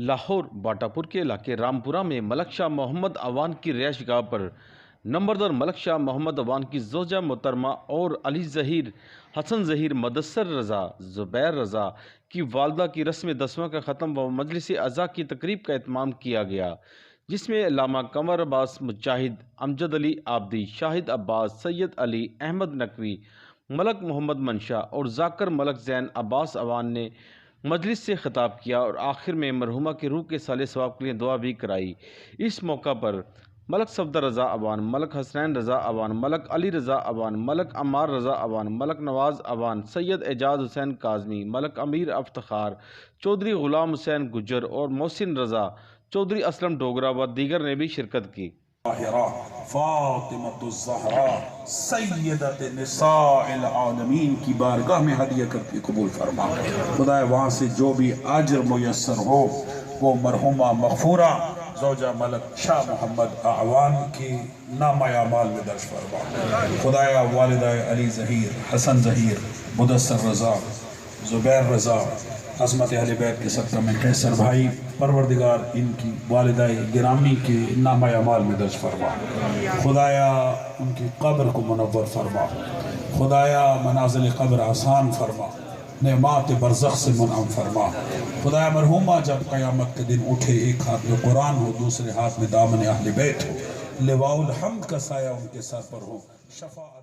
لاہور باٹاپور کے علاقے رامپورہ میں ملک شاہ محمد اعوان کی رہائش گاہ پر نمبردار ملک شاہ محمد اعوان کی زوجہ محترمہ اور علی ظہیر، حسن ظہیر، مدثر رضا، زبیر رضا کی والدہ کی رسم دسواں کا ختم و مجلس عزا کی تقریب کا اہتمام کیا گیا، جس میں علامہ قمر عباس مجاہد، امجد علی عابدی، شاہد عباس، سید علی احمد نقوی، ملک محمد منشا اور ذاکر ملک زین عباس اعوان نے مجلس سے خطاب کیا اور آخر میں مرحومہ کی روح کے صالح ثواب کے لیے دعا بھی کرائی۔ اس موقع پر ملک صفدر رضا اعوان، ملک حسنین رضا اعوان، ملک علی رضا اعوان، ملک عمار رضا اعوان، ملک نواز اعوان، سید اعجاز حسین کاظمی، ملک امیر افتخار، چودھری غلام حسین گجر اور محسن رضا، چودھری اسلم ڈوگرہ و دیگر نے بھی شرکت کی۔ فاطمۃ الزہراء سیدۃ نساء العالمین کی بارگاہ میں ہدیہ کرتی قبول فرما۔ خدایا وہاں سے جو بھی اجر میسر ہو وہ مرحومہ مغفورہ زوجہ ملک شاہ محمد اعوان کی نامہ اعمال میں درج فرما۔ خدایا والدہ علی ظہیر، حسن ظہیر، مدثر رضا، زبیر رضا، عظمت اہل بیت کے سبقہ میں قیصر بھائی، پروردگار ان کی والدہ گرامی کے نامہ اعمال میں درج فرما۔ خدایا ان کی قبر کو منور فرما۔ خدایا منازل قبر آسان فرما، نعمات برزخ سے منعم فرما۔ خدایا مرحومہ جب قیامت کے دن اٹھے، ایک ہاتھ میں قرآن ہو، دوسرے ہاتھ میں دامن اہل بیت ہو، لواء الحمد کا سایہ ان کے سر پر ہو، شفاعت